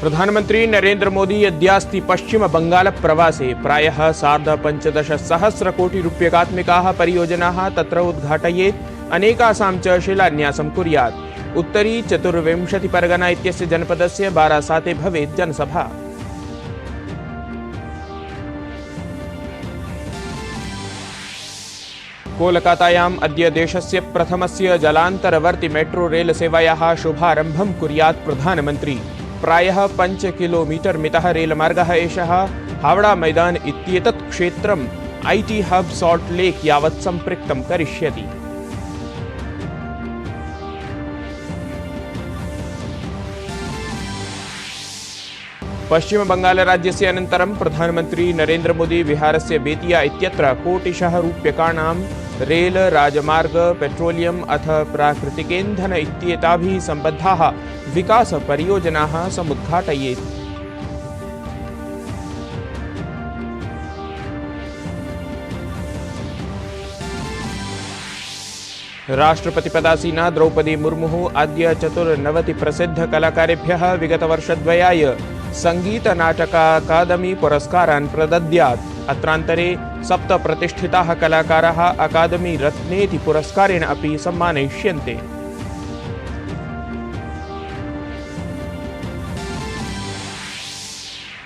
प्रधानमंत्री नरेंद्र मोदी अद्यास्ति पश्चिम बंगाल प्रवासे प्रायः 15,सहस्र कोटि रूप्यकात्मिकाः परियोजनाः तत्र उद्घाटयेत् अनेकासां च शिलान्यासं कुर्यात्। उत्तरी चतुर्विंशति परगना इत्यस्य जनपदस्य बारासाते भवेत् जनसभा। कोलकातायाम् अद्य देशस्य प्रथमस्य जलान्तरवर्ति मेट्रो रेल सेवायाः शुभारम्भं कुर्यात् प्रधानमन्त्री। प्रायः 5 किलोमीटर मितः रेलमार्गः एषः हावड़ा मैदान इत्येतत् क्षेत्रम् IT हब सॉल्ट लेक यावत् सम्पृक्तं करिष्यति। पश्चिम बंगाल राज्यस्य अनन्तरं प्रधानमन्त्री नरेंद्र मोदी बिहारस्य बेतिया इत्यत्र कोटिशः रूप्यकाणां रेल, राजमार्ग, पेट्रोलियम अथ प्राकृतिकेन्धन इत्येताभिः सम्बद्धाः विकासपरियोजनाः समुद्घाटयेत्। राष्ट्रपतिपदासीना द्रौपदी मुर्मुः अद्य 94 प्रसिद्धकलाकारेभ्यः विगतवर्षद्वयाय संगीत-नाटक-अकादमी पुरस्कारान् प्रदद्यात्। अत्रान्तरे 7 प्रतिष्ठिताः कलाकाराः अकादमी रत्नेति पुरस्कारेण अपि सम्मानयिष्यन्ते।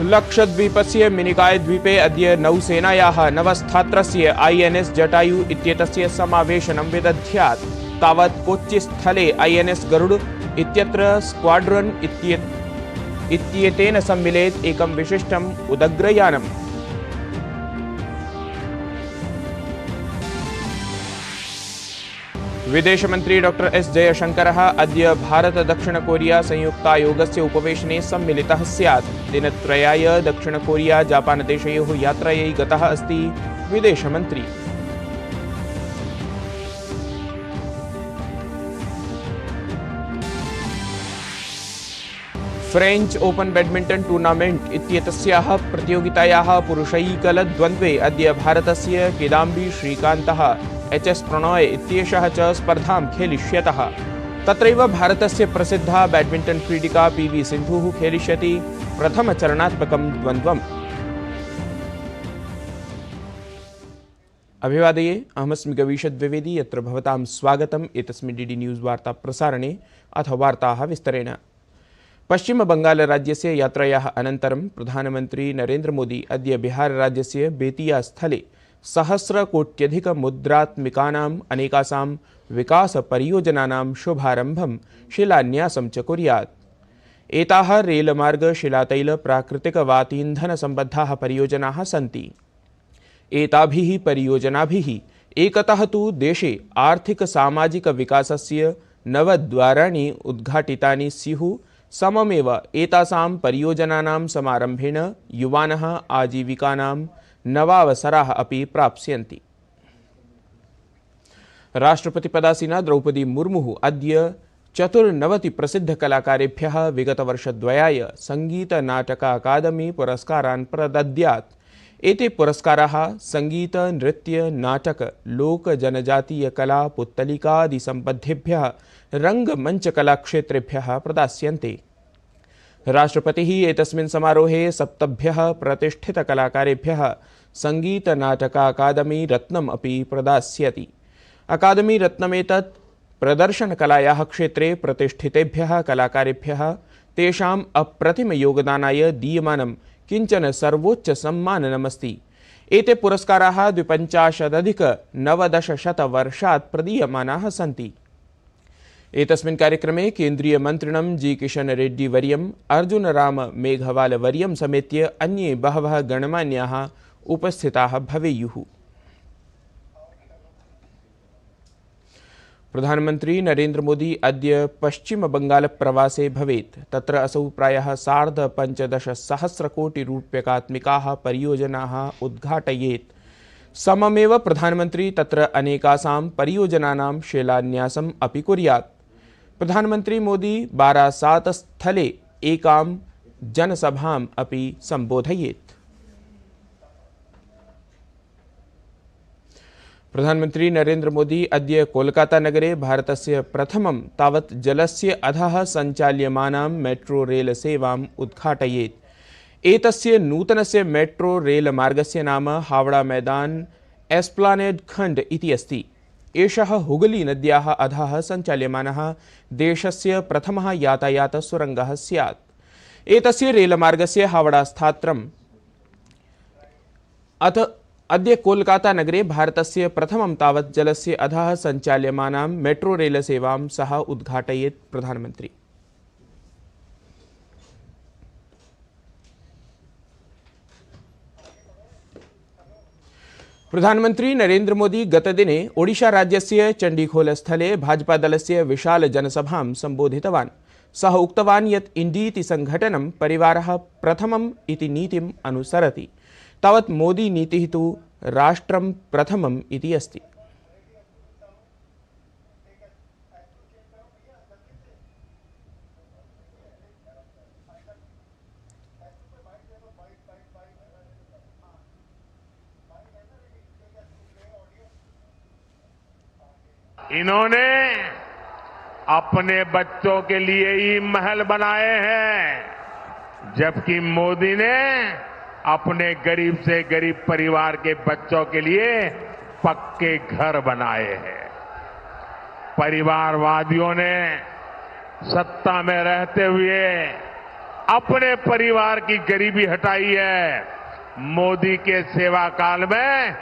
लक्षद्वीपस्य मिनिकाय द्वीपे अद्य नौसेनायाः नवस्थात्रस्य INS जटायु इत्येतस्य समावेशनं विदध्यात्। तावत् कोच्चिस्थले INS गरुड इत्यत्र स्क्वाड्रन् इत्येतेन सम्मिलेत् एकं विशिष्टम् उदग्रयानम्। विदेशमन्त्री डॉ एस जयशंकरः अद्य भारत दक्षिण कोरिया संयुक्तायोगस्य उपवेशने सम्मिलितः स्यात्। दिनत्रयाय दक्षिण कोरिया जापान देशयोः यात्रायै गतः अस्ति विदेशमन्त्री। फ्रेंच ओपन बैडमिंटन टूर्नामेंट इत्येतस्याः प्रतियोगितायाः पुरुषैकलद्वन्द्वे अद्य भारतस्य किदाम्बी श्रीकान्तः HS प्रणॉय इत्येषः च स्पर्धां खेलिष्यतः। तत्रैव भारतस्य प्रसिद्धा बैडमिंटन क्रीडिका PV सिन्धुः खेलिष्यति प्रथमचरणात्मकं द्वन्द्वम्। अभिवादये, अहमस्मि गवीश द्विवेदी, यत्र भवतां स्वागतम् एतस्मिन् DD न्यूज़ वार्ता प्रसारणे। अथ वार्ताः विस्तरेण। पश्चिम बंगाल राज्यस्य यात्रायाः अनन्तरं प्रधानमन्त्री नरेंद्र मोदी अद्य बिहार राज्यस्य बेतिया स्थले सहस्रकोट्यधिकमुद्रात्मिकानाम् अनेकासां विकासपरियोजनानां शुभारम्भं शिलान्यासं च कुर्यात्। एताः रेलमार्ग, शिलातैल, प्राकृतिकवातीन्धनसम्बद्धाः परियोजनाः सन्ति। एताभिः परियोजनाभिः एकतः तु देशे आर्थिक-सामाजिकविकासस्य नवद्वाराणि उद्घाटितानि स्युः, सममेव एतासां परियोजनानां समारम्भेण युवानः आजीविकानां नवावसराः अपि प्राप्स्यन्ति। राष्ट्रपतिपदासीना द्रौपदी मुर्मुः अद्य 94 प्रसिद्धकलाकारेभ्यः विगतवर्षद्वयाय संगीत-नाटक-अकादमी पुरस्कारान् प्रदद्यात्। एते पुरस्काराः संगीत, नृत्य, नाटक, लोक जनजातीय कला, पुत्तलिकादि सम्बद्धेभ्यः रङ्गमञ्चकलाक्षेत्रेभ्यः प्रदास्यन्ते। राष्ट्रपतिः एतस्मिन् समारोहे 7 प्रतिष्ठितकलाकारेभ्यः संगीत-नाटक-अकादमी रत्नम् अपि प्रदास्यति। अकादमी रत्नमेतत् प्रदर्शनकलायाः क्षेत्रे प्रतिष्ठितेभ्यः कलाकारेभ्यः तेषाम् अप्रतिमयोगदानाय दीयमानं किञ्चन सर्वोच्चसम्माननमस्ति। एते पुरस्काराः 45-19 वर्षात् प्रदीयमानाः सन्ति। एतस्मिन् कार्यक्रमे केन्द्रीय मन्त्रिणं G किशन रेड्डी वर्यम्, अर्जुन राम मेघवाल वर्यं समेत्य अन्ये बहवः गणमान्याः उपस्थिताः भवेयुः। प्रधानमन्त्री नरेंद्र मोदी अद्य पश्चिम बंगाल प्रवासे भवेत्। तत्र असौ प्रायः 15,सहस्र कोटि रूप्यकात्मिकाः परियोजनाः उद्घाटयेत्। सममेव प्रधानमन्त्री तत्र अनेकासां परियोजनानां शिलान्यासम् अपि कुर्यात्। प्रधानमन्त्री मोदी बारासात स्थले एकां जनसभाम् अपि सम्बोधयेत्। प्रधानमंत्री नरेंद्र मोदी अद्य कोलकातानगरे भारतस्य प्रथमं तावत् जलस्य अधः सञ्चाल्यमानां मेट्रो रेल सेवाम् उद्घाटयेत्। एतस्य नूतनस्य मेट्रो रेल मार्गस्य नाम हावड़ा मैदान एस्प्लानेड खण्ड इति अस्ति। एषः हुगली नद्याः अधः सञ्चाल्यमानः देशस्य प्रथमः यातायातसुरङ्गः स्यात्। एतस्य रेलमार्गस्य हावड़ास्थात्रम् अथ अद्य कोलकातानगरे भारतस्य प्रथमं तावत् जलस्य अधः सञ्चाल्यमानां मेट्रो रेल सेवां सः उद्घाटयेत् प्रधानमन्त्री। प्रधानमंत्री नरेंद्र मोदी गतदिने ओडिशा राज्यस्य चण्डीखोलस्थले भाजपादलस्य विशाल जनसभां सम्बोधितवान्। सः उक्तवान् यत् इण्डीति सङ्घटनं परिवारः प्रथमम् इति नीतिम् अनुसरति। तावत् मोदी नीतिः तु राष्ट्रं प्रथमम् इति अस्ति। इन्होंने अपने बच्चों के लिए ही महल बनाए हैं, जबकि मोदी ने अपने गरीब से गरीब परिवार के बच्चों के लिए पक्के घर बनाए हैं। परिवारवादियों ने सत्ता में रहते हुए अपने परिवार की गरीबी हटाई है। मोदी के सेवा काल में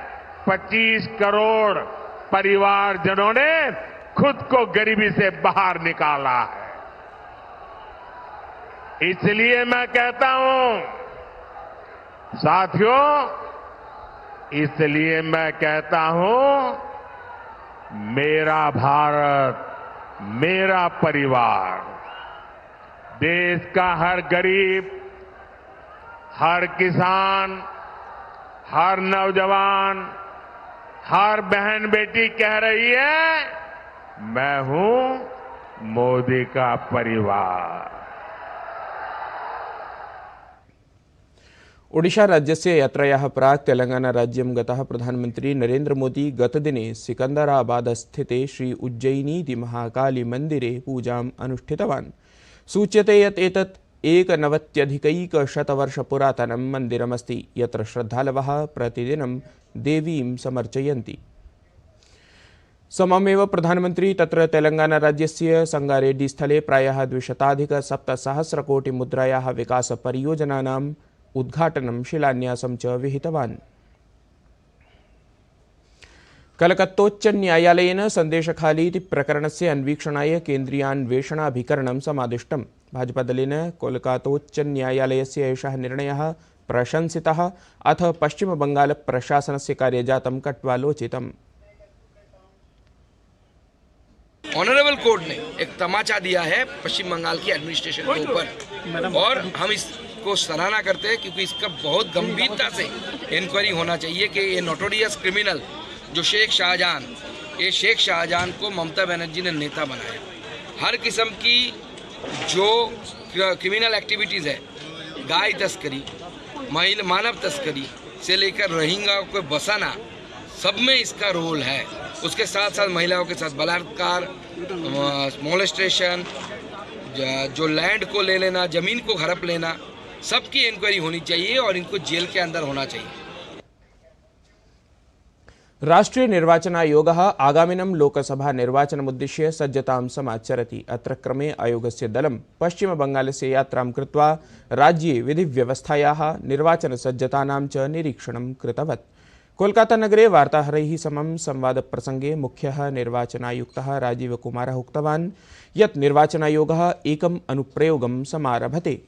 25 करोड़ परिवारजनों ने खुद को गरीबी से बाहर निकाला है। इसलिए मैं कहता हूं साथियों, इसलिए मैं कहता हूं मेरा भारत, मेरा परिवार, देश का हर गरीब, हर किसान, हर नौजवान, हर बहन बेटी कह रही है मैं हूं मोदी का परिवार। ओडिशा राज्यस्य यात्रायाः प्राक् तेलंगाना राज्यं गतः प्रधानमन्त्री नरेंद्र मोदी गतदिने सिकंदराबादस्थिते श्री उज्जयिनीति महाकाली मन्दिरे पूजाम् अनुष्ठितवान्। सूच्यते यत् एतत् 91-वर्षपुरातनं मन्दिरमस्ति, यत्र श्रद्धालवः प्रतिदिनं देवीं समर्चयन्ति। सममेव प्रधानमन्त्री तत्र तेलंगाना राज्यस्य संगारेड्डी स्थले प्रायः 200,700 कोटि मुद्रायाः विकासपरियोजनानाम् उद्घाटनं शिलान्यासं च विहितवान्। कलकत्तोच्च न्यायालयेन संदेशखालीति प्रकरणस्य अन्वीक्षणाय केन्द्रीयान्वेषणाभिकरणं समादिष्टम्। भाजपादलेन कोलकातोच्च न्यायालयस्य एषः निर्णयः प्रशंसितः, अथ पश्चिमबंगाल प्रशासनस्य कार्यजातं कट्वालोचितम्। ऑनरेबल कोर्ट ने एक तमाचा दिया है पश्चिम बंगाल की एडमिनिस्ट्रेशन के ऊपर, और हम इसको सराहना करते हैं क्योंकि इसका बहुत गंभीरता से इंक्वायरी होना चाहिए कि ये नोटोरियस क्रिमिनल जो शेख शाहजहां को ममता बनर्जी ने नेता बनाया। हर किस्म की जो क्रिमिनल एक्टिविटीज़ है, गाय तस्करी, मानव तस्करी से लेकर रोहिंग्या को बसाना, सब में इसका रोल है। उसके साथ साथ महिलाओं के साथ बलात्कार, मोलेस्टेशन, जो लैंड को ले लेना, जमीन को हड़प लेना, सबकी इंक्वायरी होनी चाहिए और इनको जेल के अंदर होना चाहिए। राष्ट्रीय निर्वाचन आयोगः आगामिनं लोकसभा निर्वाचनमुद्दिश्य सज्जतां समाचरति। अत्र क्रमे आयोगस्य दलं पश्चिमबंगालस्य यात्रां कृत्वा राज्ये विधिव्यवस्थायाः निर्वाचनसज्जतानां च निरीक्षणं कृतवत्। कोलकातानगरे वार्ताहरैः समं संवादप्रसंगे मुख्यः निर्वाचनायुक्तः राजीव कुमारः उक्तवान् यत् निर्वाचनायोगः एकम् अनुप्रयोगं समारभते।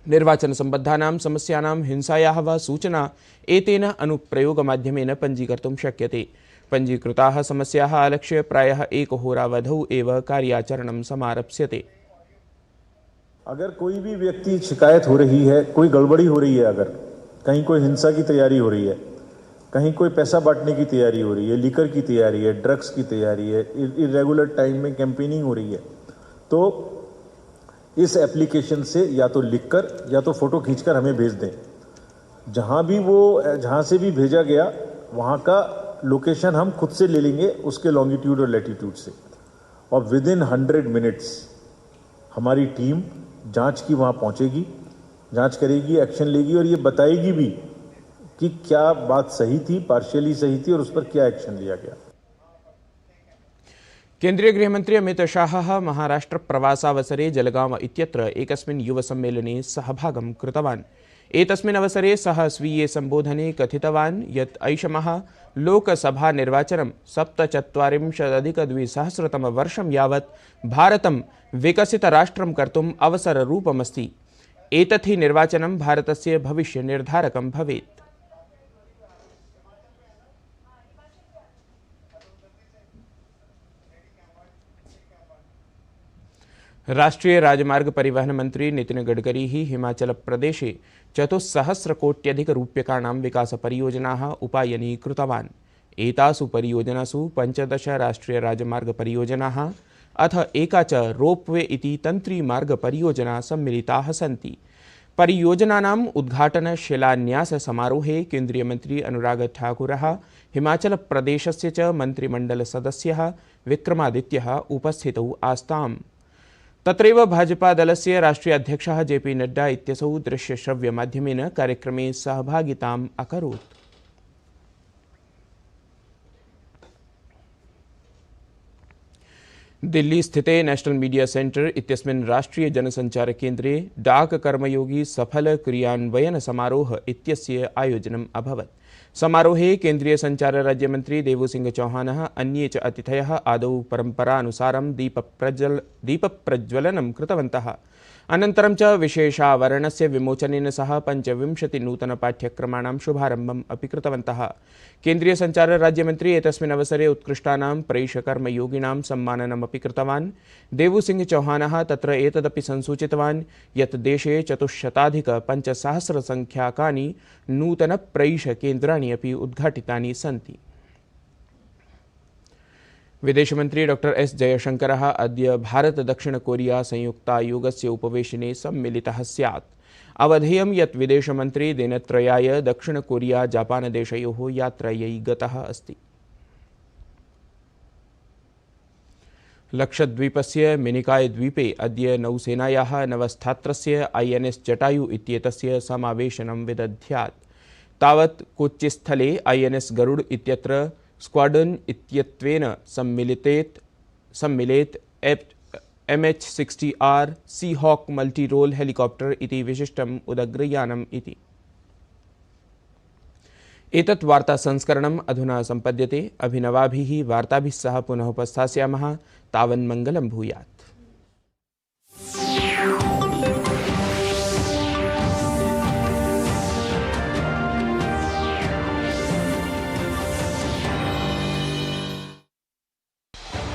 निर्वाचनसम्बद्धानां समस्यानां हिंसायाः वा सूचना एतेन अनुप्रयोगमाध्यमेन पञ्जीकर्तुं शक्यते। पञ्जीकृताः समस्याः आलक्ष्य प्रायः 1 होरावधौ एव कार्याचरणं समारप्स्यते। अगर कोई भी व्यक्ति शिकायत हो रही है, कोई गड़बड़ी हो रही है, अगर कहीं कोई हिंसा की तैयारी हो रही है, कहीं कोई पैसा बांटने की तैयारी हो रही है, लिकर की तैयारी है, ड्रग्स की तैयारी है, इरेगुलर टाइम में कैंपेनिंग हो रही है, तो इस एप्लीकेशन से या तो लिखकर या तो फोटो खींचकर हमें भेज दें। जहां से भी भेजा गया वहां का लोकेशन हम खुद से ले लेंगे उसके लॉन्गिट्यूड और लैटिट्यूड से, और विद इन 100 मिनट्स हमारी टीम जांच की वहां पहुंचेगी, जांच करेगी, एक्शन लेगी और ये बताएगी भी कि क्या बात सही थी, पार्शियली सही थी और उस पर क्या एक्शन लिया गया। केन्द्रीय गृहमंत्री अमित शाहः महाराष्ट्र प्रवासावसरे जलगांव इत्यत्र एकस्मिन् युवसम्मेलने सहभागं कृतवान्। एतस्मिन् अवसरे सः स्वीये सम्बोधने कथितवान् यत् ऐषमः लोकसभानिर्वाचनं 47-अधिक-2000 यावत् भारतं विकसितराष्ट्रं कर्तुम् अवसररूपमस्ति। एतत् हि निर्वाचनं भारतस्य भविष्यनिर्धारकं भवेत्। राष्ट्रीय राजमार्ग परिवहन मंत्री नितिन गडकरी हिमाचल प्रदेशे 400 कोट्यधिकरूप्यकाणां विकासपरियोजनाः उपायनीकृतवान्। एतासु परियोजनासु 15 राष्ट्रीय राजमार्ग परियोजनाः अथ एका च रोपवे इति तन्त्रीमार्गपरियोजना सम्मिलिताः सन्ति। परियोजनानाम् उद्घाटन शिलान्यास समारोहे केन्द्रीय मंत्री अनुराग ठाकुरः, हिमाचल प्रदेशस्य च मन्त्रिमण्डल सदस्यः विक्रमादित्यः उपस्थितौ आस्ताम्। तत्रैव भाजपा दलस्य राष्ट्रीय अध्यक्षः जेपी नड्डा इत्यसौ दृश्यश्रव्यमाध्यमेन कार्यक्रमे सहभागिताम् अकरोत्। दिल्ली स्थिते नेशनल मीडिया सेंटर इत्यस्मिन् राष्ट्रीय जनसंचार केन्द्रे डाक कर्मयोगी सफल क्रियान्वयन समारोह इत्यस्य आयोजनम् अभवत्। समारोहे केन्द्रीय संचार राज्यमंत्री देवुसिंह चौहानः, अन्ये च अतिथयः आदौ परम्परानुसारं दीपप्रज्वलनं कृतवन्तः। अनन्तरं च विशेषावरणस्य विमोचनेन सह 25 नूतनपाठ्यक्रमाणां शुभारम्भम् अपि कृतवन्तः। केन्द्रीय संचार राज्यमंत्री एतस्मिन् अवसरे उत्कृष्टानां प्रैषकर्मयोगिनां सम्माननमपि कृतवान्। देवुसिंह चौहानः तत्र एतदपि संसूचितवान् यत् देशे 400-500 संख्याकानि नूतनप्रैषकेन्द्राणि अपि उद्घाटितानि सन्ति। विदेशमंत्री डॉ एस जयशंकरः अद्य भारत दक्षिण कोरिया संयुक्तायोगस्य उपवेशने सम्मिलितः स्यात्। अवधेयं यत् विदेशमंत्री दिनत्रयाय दक्षिण कोरिया जापान देशयोः यात्रायै गतः अस्ति। लक्षद्वीपस्य मिनिकाय द्वीपे अद्य नौसेनायाः नवस्थात्रस्य INS जटायु इत्येतस्य समावेशनं विदध्यात्। तावत् कोच्चिस्थले INS गरुड इत्यत्र स्क्वाड्रन इत्यत्वेन सम्मिलेत् MH-60R Seahawk multi role helicopter इति विशिष्टम् उदग्रयानम् इति। एतत् वार्ता संस्करणम् अधुना सम्पद्यते। अभिनवाभिः वार्ताभिः सह पुनः उपस्थास्यामः। तावन्मङ्गलं भूयात्।